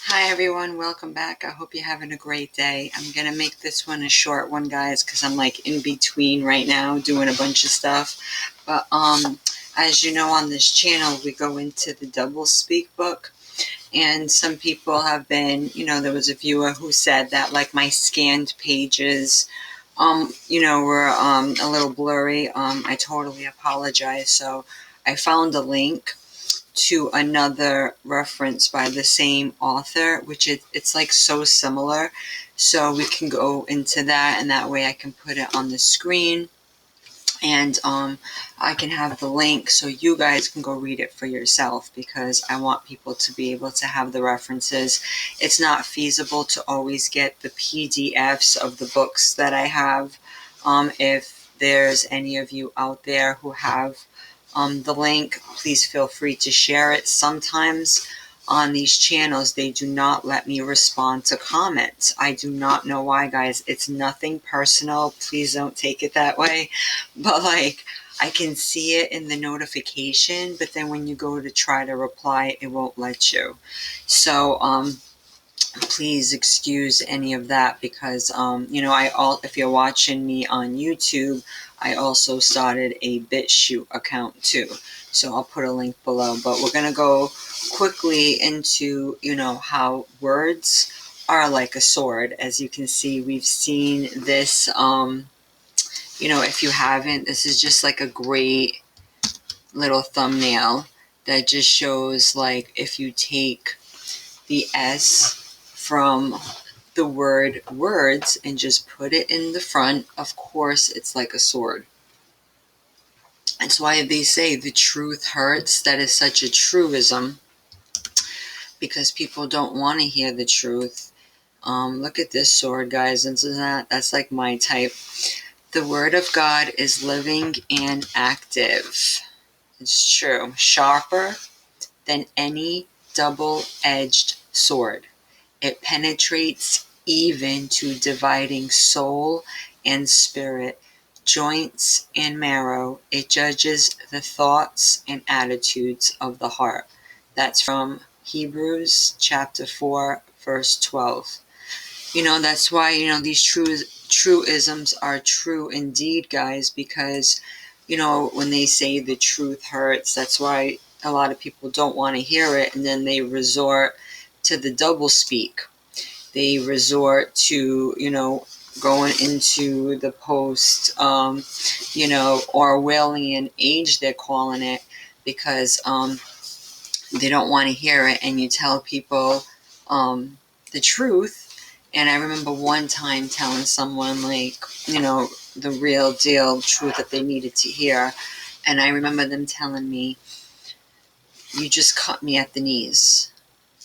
Hi everyone, welcome back. I hope you're having a great day. I'm gonna make this one a short one, guys, because I'm like in between right now doing a bunch of stuff. But as you know, on this channel we go into the Doublespeak book, and some people have been, there was a viewer who said that like my scanned pages were a little blurry. I totally apologize. So I found a link to another reference by the same author, which it's like so similar. So we can go into that, and that way I can put it on the screen, and I can have the link so you guys can go read it for yourself, because I want people to be able to have the references. It's not feasible to always get the PDFs of the books that I have. If there's any of you out there who have the link, please feel free to share it. Sometimes on these channels they do not let me respond to comments. I do not know why, guys. It's nothing personal, please don't take it that way, but like I can see it in the notification, but then when you go to try to reply, it won't let you. So please excuse any of that, because if you're watching me on YouTube, I also started a BIT CHUTE account too, so I'll put a link below. But we're gonna go quickly into how words are like a sword. As you can see, we've seen this. If you haven't, this is just like a great little thumbnail that just shows, like, if you take the S from the word words and just put it in the front, of course it's like a sword. That's why they say the truth hurts. That is such a truism, because people don't want to hear the truth. Look at this sword, guys. That's like my type. The word of God is living and active. It's true. Sharper than any double-edged sword. It penetrates even to dividing soul and spirit, joints and marrow. It judges the thoughts and attitudes of the heart. That's from Hebrews chapter 4, verse 12. That's why, these truisms are true indeed, guys, because, when they say the truth hurts, that's why a lot of people don't want to hear it, and then they resort to the doublespeak. They resort to, going into the Orwellian age, they're calling it, because they don't want to hear it, and you tell people the truth. And I remember one time telling someone, like, the real deal truth that they needed to hear. And I remember them telling me, you just cut me at the knees.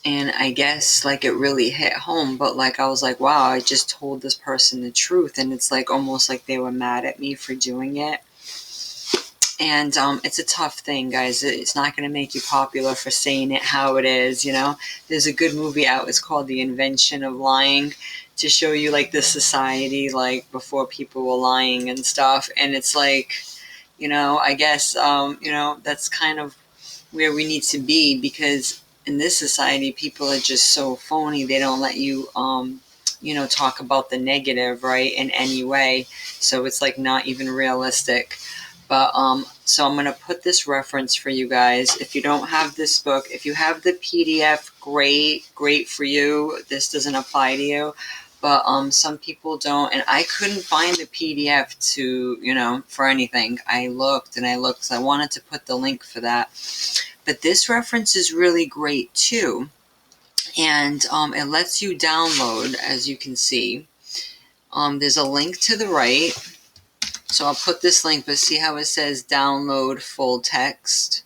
And I guess, like, it really hit home. But, like, I was like, wow, I just told this person the truth. And it's like almost like they were mad at me for doing it. And it's a tough thing, guys. It's not going to make you popular for saying it how it is, There's a good movie out. It's called The Invention of Lying, to show you, like, the society, like, before people were lying and stuff. And it's like, I guess, that's kind of where we need to be, because in this society, people are just so phony. They don't let you, talk about the negative, right, in any way. So it's, like, not even realistic. But so I'm going to put this reference for you guys. If you don't have this book, if you have the PDF, great for you. This doesn't apply to you. But some people don't, and I couldn't find the PDF to, for anything. I looked and I looked, so I wanted to put the link for that. But this reference is really great too. And it lets you download, as you can see. There's a link to the right. So I'll put this link, but see how it says download full text?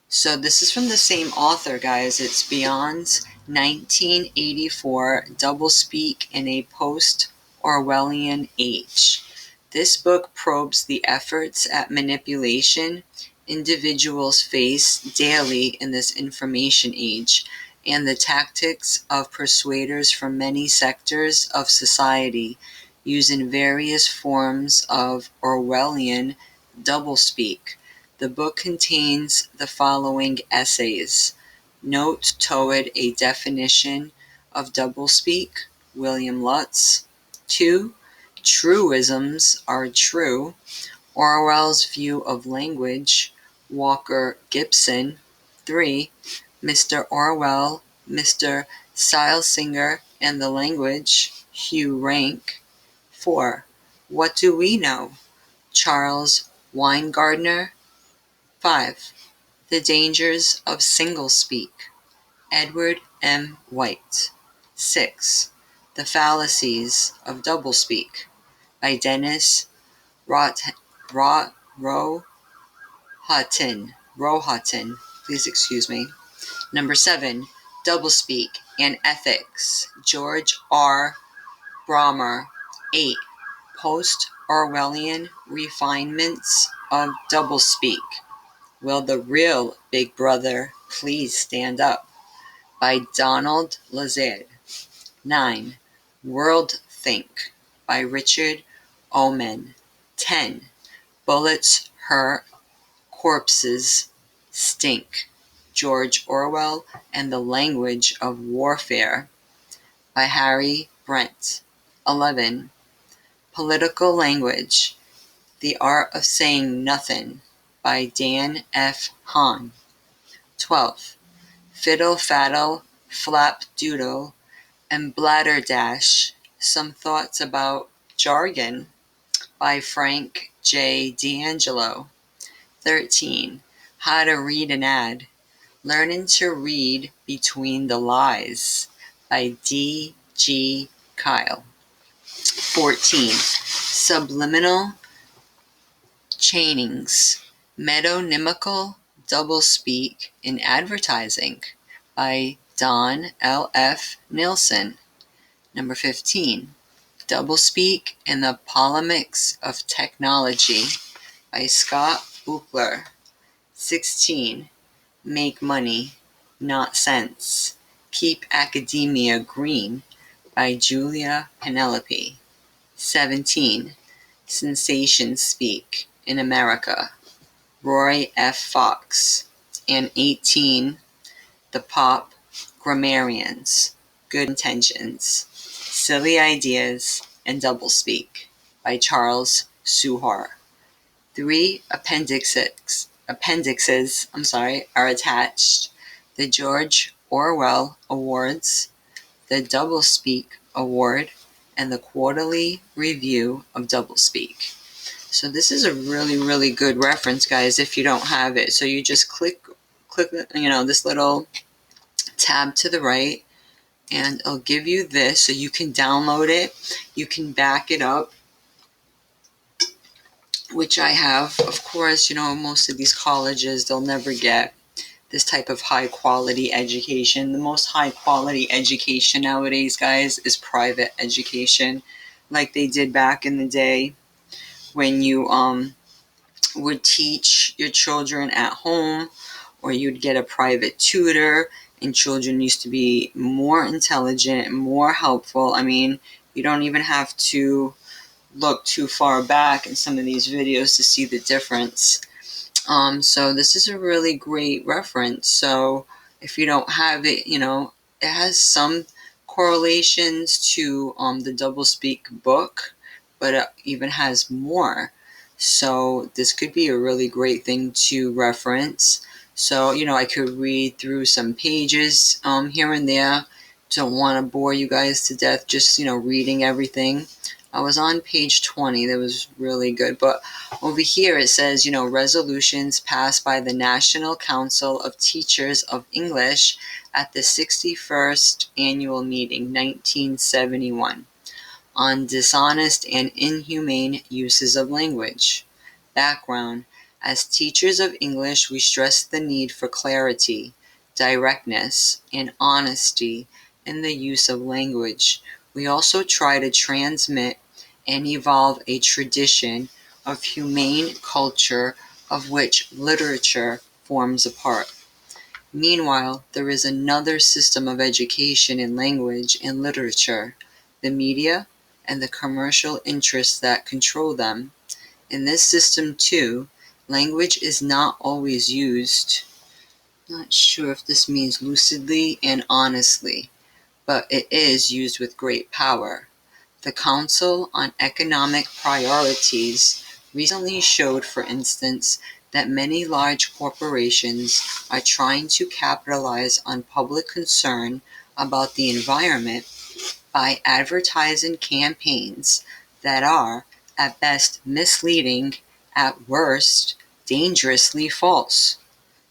So this is from the same author, guys. It's Beyond 1984, Doublespeak in a Post-Orwellian Age. This book probes the efforts at manipulation individuals face daily in this information age, and the tactics of persuaders from many sectors of society using various forms of Orwellian doublespeak. The book contains the following essays: Note toward a definition of doublespeak, William Lutz. 2. Truisms are true, Orwell's view of language, Walker Gibson. 3. Mr. Orwell, Mr. Silesinger and the Language, Hugh Rank. 4. What do we know? Charles Weingartner. 5. The Dangers of Singlespeak, Edward M. White. 6. The Fallacies of Doublespeak, by Dennis Rohatyn. Please excuse me. Number 7. Doublespeak and Ethics, George R. Brammer. 8. Post-Orwellian Refinements of Doublespeak, Will the Real Big Brother Please Stand Up, by Donald Lazard. 9. World Think, by Richard Oman. 10. Bullets Hurt, Corpses Stink, George Orwell and the Language of Warfare, by Harry Brent. 11. Political Language, The Art of Saying Nothing, by Dan F. Hahn. 12. Fiddle Faddle, Flap Doodle, and Bladderdash, Some Thoughts About Jargon, by Frank J. D'Angelo. 13. How to Read an Ad, Learning to Read Between the Lies, by D. G. Kyle. 14. Subliminal Chainings, Metonymical Doublespeak in Advertising, by Don L. F. Nielsen. Number 15. Doublespeak and the Polemics of Technology, by Scott Buchler. 16. Make Money, Not Sense, Keep Academia Green, by Julia Penelope. 17. Sensation Speak in America, Roy F. Fox. And 18. The Pop Grammarians, Good Intentions, Silly Ideas, and Doublespeak, by Charles Suhar. 3 appendixes are attached: the George Orwell Awards, the Doublespeak Award, and the Quarterly Review of Doublespeak. So this is a really, really good reference, guys, if you don't have it. So you just click this little tab to the right, and it'll give you this, so you can download it. You can back it up, which I have. Of course, most of these colleges, they'll never get this type of high quality education. The most high quality education nowadays, guys, is private education, like they did back in the day when you would teach your children at home, or you'd get a private tutor, and children used to be more intelligent, more helpful. I mean, you don't even have to look too far back in some of these videos to see the difference. So this is a really great reference. So if you don't have it, it has some correlations to the Doublespeak book, but it even has more. So this could be a really great thing to reference. So, I could read through some pages here and there. Don't want to bore you guys to death just, reading everything. I was on page 20. That was really good. But over here it says, resolutions passed by the National Council of Teachers of English at the 61st Annual Meeting, 1971, on dishonest and inhumane uses of language. Background. As teachers of English, we stress the need for clarity, directness, and honesty in the use of language. We also try to transmit and evolve a tradition of humane culture of which literature forms a part. Meanwhile, there is another system of education in language and literature, the media and the commercial interests that control them. In this system, too, language is not always used Not sure if this means lucidly and honestly, but it is used with great power. The Council on Economic Priorities recently showed, for instance, that many large corporations are trying to capitalize on public concern about the environment by advertising campaigns that are, at best, misleading, at worst, dangerously false.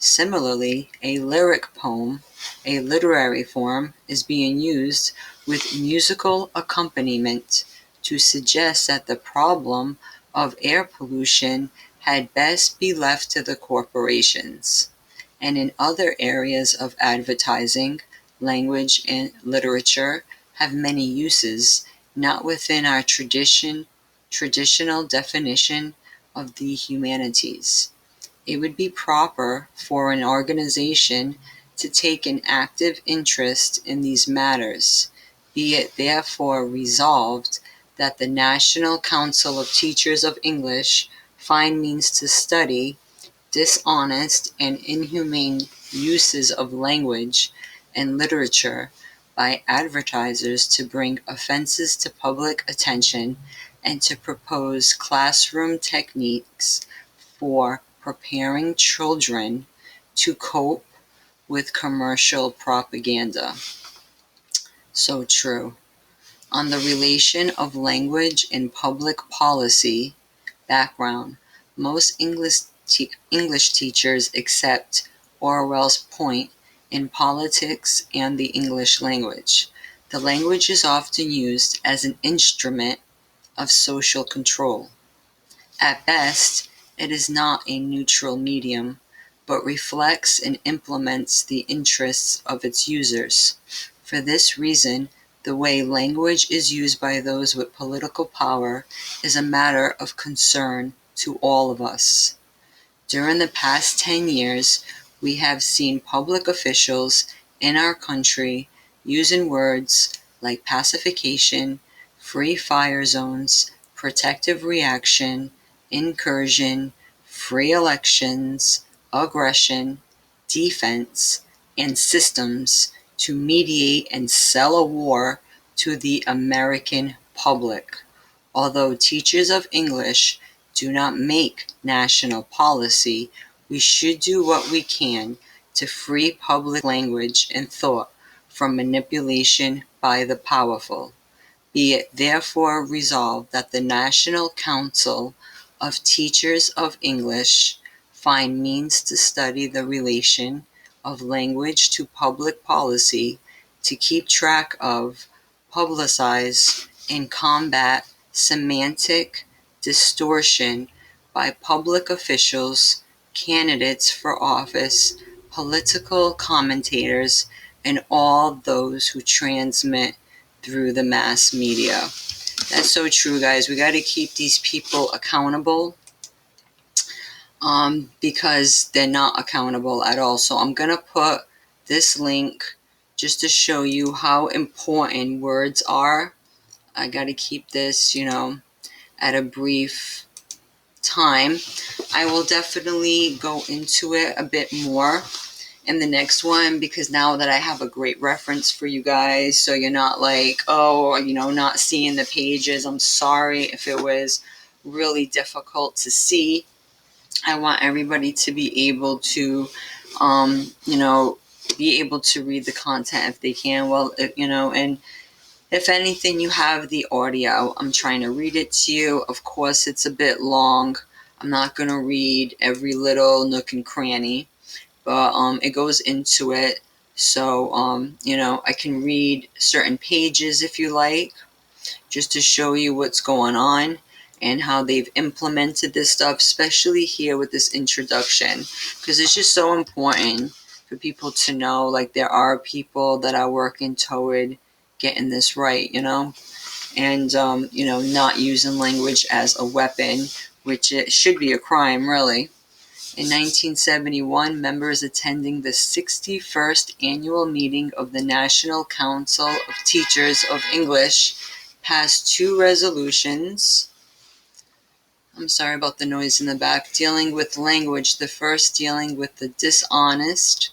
Similarly, a lyric poem, a literary form, is being used with musical accompaniment to suggest that the problem of air pollution had best be left to the corporations. And in other areas of advertising, language and literature have many uses, not within our traditional definition of the humanities. It would be proper for an organization to take an active interest in these matters. Be it therefore resolved that the National Council of Teachers of English find means to study dishonest and inhumane uses of language and literature by advertisers to bring offenses to public attention and to propose classroom techniques for preparing children to cope with commercial propaganda. So true. On the relation of language and public policy background, most English teachers accept Orwell's point in politics and the English language. The language is often used as an instrument of social control. At best, it is not a neutral medium, but reflects and implements the interests of its users. For this reason, the way language is used by those with political power is a matter of concern to all of us. During the past 10 years, we have seen public officials in our country using words like pacification, free fire zones, protective reaction, incursion, free elections, aggression, defense, and systems to mediate and sell a war to the American public. Although teachers of English do not make national policy, we should do what we can to free public language and thought from manipulation by the powerful. Be it therefore resolved that the National Council of Teachers of English find means to study the relation of language to public policy, to keep track of, publicize, and combat semantic distortion by public officials, candidates for office, political commentators, and all those who transmit through the mass media. That's so true, guys. We got to keep these people accountable because they're not accountable at all. So I'm going to put this link just to show you how important words are. I got to keep this, at a brief time. I will definitely go into it a bit more in the next one, because now that I have a great reference for you guys, so you're not like, not seeing the pages. I'm sorry if it was really difficult to see. I want everybody to be able to, be able to read the content if they can. Well, and if anything, you have the audio. I'm trying to read it to you. Of course, it's a bit long. I'm not going to read every little nook and cranny, but it goes into it. So, I can read certain pages if you like, just to show you what's going on and how they've implemented this stuff, especially here with this introduction, because it's just so important for people to know, like, there are people that are working toward getting this right, and, not using language as a weapon, which it should be a crime, really. In 1971, members attending the 61st annual meeting of the National Council of Teachers of English passed two resolutions. I'm sorry about the noise in the back. Dealing with language. The first dealing with the dishonest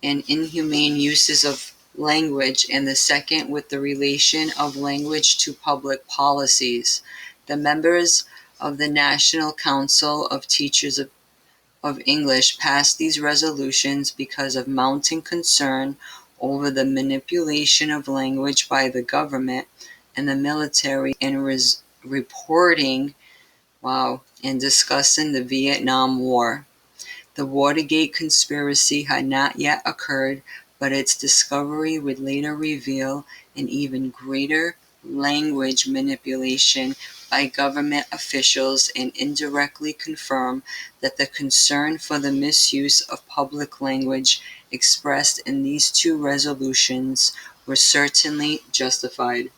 and inhumane uses of language, and the second with the relation of language to public policies. The members of the National Council of Teachers of English passed these resolutions because of mounting concern over the manipulation of language by the government and the military in reporting, and discussing the Vietnam War. The Watergate conspiracy had not yet occurred, but its discovery would later reveal an even greater language manipulation by government officials and indirectly confirm that the concern for the misuse of public language expressed in these two resolutions were certainly justified.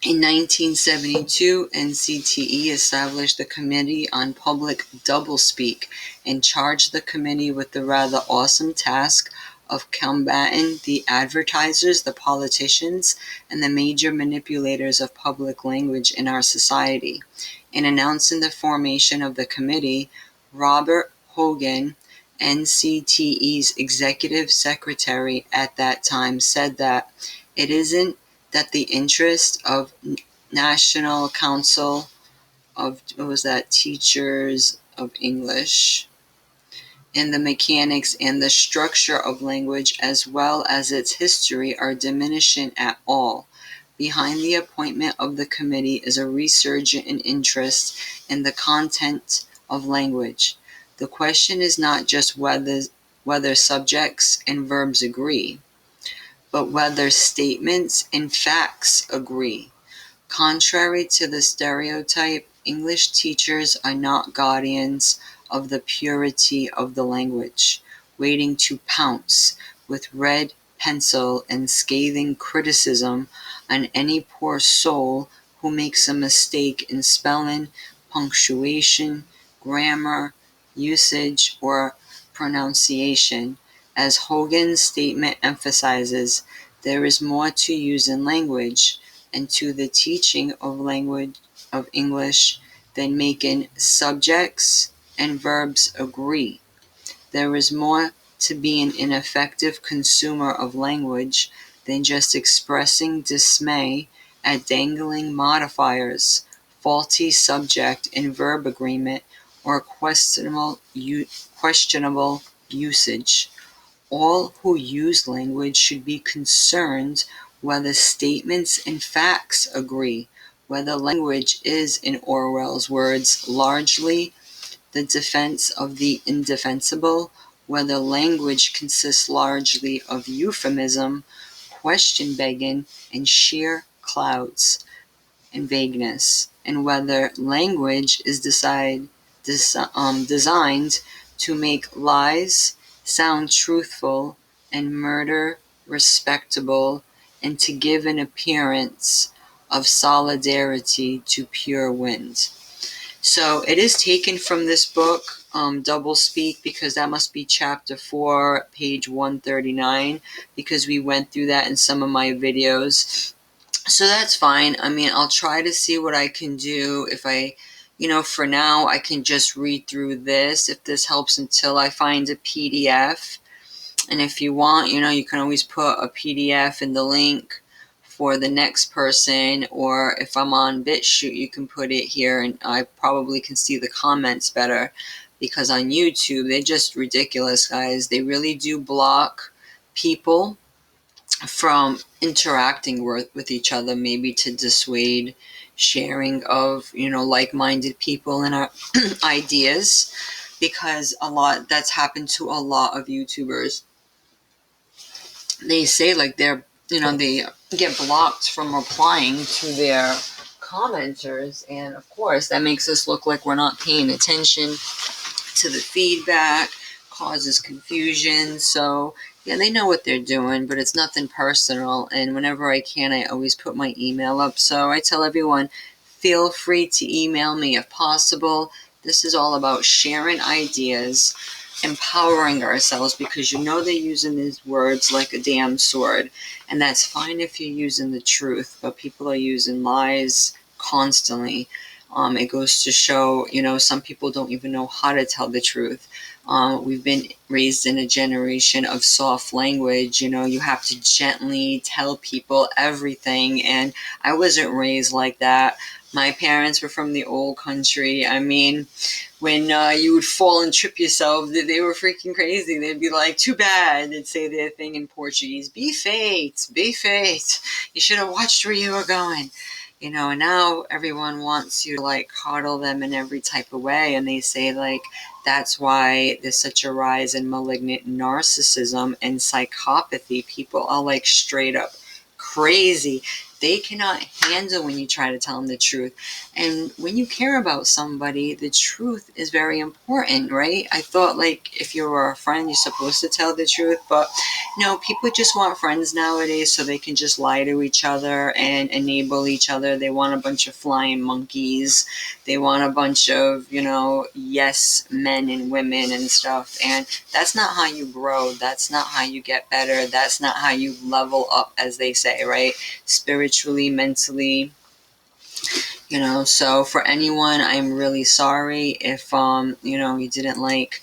In 1972, NCTE established the Committee on Public Doublespeak and charged the committee with the rather awesome task of combating the advertisers, the politicians, and the major manipulators of public language in our society. In announcing the formation of the committee, Robert Hogan, NCTE's executive secretary at that time, said that it isn't that the interest of National Council of Teachers of English in the mechanics and the structure of language as well as its history are diminishing at all. Behind the appointment of the committee is a resurgence in interest in the content of language. The question is not just whether subjects and verbs agree, but whether statements and facts agree. Contrary to the stereotype, English teachers are not guardians of the purity of the language, waiting to pounce with red pencil and scathing criticism on any poor soul who makes a mistake in spelling, punctuation, grammar, usage, or pronunciation. As Hogan's statement emphasizes, there is more to using language and to the teaching of English than making subjects and verbs agree. There is more to being an effective consumer of language than just expressing dismay at dangling modifiers, faulty subject and verb agreement, or questionable usage. All who use language should be concerned whether statements and facts agree, whether language is, in Orwell's words, largely the defense of the indefensible, whether language consists largely of euphemism, question-begging, and sheer clouds and vagueness, and whether language is designed to make lies sound truthful and murder respectable, and to give an appearance of solidarity to pure wind. So it is taken from this book, Doublespeak, because that must be chapter 4, page 139, because we went through that in some of my videos. So that's fine. I mean, I'll try to see what I can do. If I, for now, I can just read through this, if this helps, until I find a PDF. And if you want, you can always put a PDF in the link for the next person, or if I'm on BIT CHUTE, you can put it here, and I probably can see the comments better, because on YouTube, they're just ridiculous, guys. They really do block people from interacting with each other, maybe to dissuade sharing of, like-minded people and our ideas, because that's happened to a lot of YouTubers. They say they get blocked from replying to their commenters, and of course that makes us look like we're not paying attention to the feedback, causes confusion. So yeah, they know what they're doing, but it's nothing personal, and whenever I can, I always put my email up. So I tell everyone, feel free to email me if possible. This is all about sharing ideas, empowering ourselves, because they're using these words like a damn sword, and that's fine if you're using the truth, but people are using lies constantly. It goes to show, some people don't even know how to tell the truth. We've been raised in a generation of soft language. You have to gently tell people everything. And I wasn't raised like that. My parents were from the old country. I mean, when you would fall and trip yourself, they were freaking crazy. They'd be like, too bad. They'd say their thing in Portuguese, be fate, be fate. You should have watched where you were going. And now everyone wants you to like coddle them in every type of way. And they say like, that's why there's such a rise in malignant narcissism and psychopathy. People are like straight up crazy. They cannot handle when you try to tell them the truth. And when you care about somebody, the truth is very important, right? I thought like if you were a friend, you're supposed to tell the truth. But no, people just want friends nowadays so they can just lie to each other and enable each other. They want a bunch of flying monkeys. They want a bunch of, yes men and women and stuff. And that's not how you grow. That's not how you get better. That's not how you level up, as they say, right? Spiritually, mentally. So for anyone, I'm really sorry if, you didn't like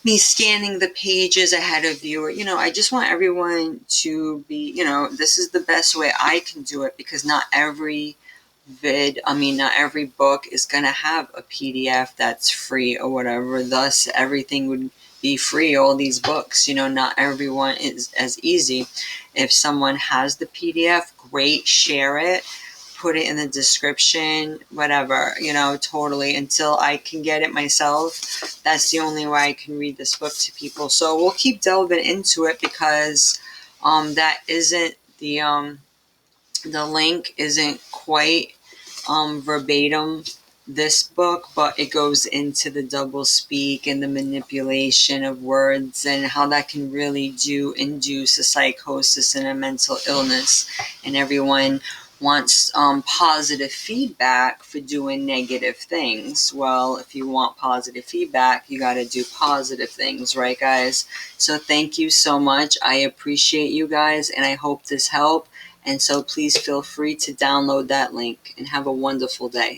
me scanning the pages ahead of you, or, I just want everyone to be, this is the best way I can do it, because not every not every book is going to have a PDF that's free or whatever. Thus, everything would be free, all these books, not everyone is as easy. If someone has the PDF, great, share it. Put it in the description, whatever, totally, until I can get it myself. That's the only way I can read this book to people. So we'll keep delving into it, because that isn't the link isn't quite verbatim this book, but it goes into the doublespeak and the manipulation of words and how that can really induce a psychosis and a mental illness. And everyone wants positive feedback for doing negative things. Well, if you want positive feedback, you got to do positive things, right, guys? So thank you so much. I appreciate you guys, and I hope this helped. And so please feel free to download that link, and have a wonderful day.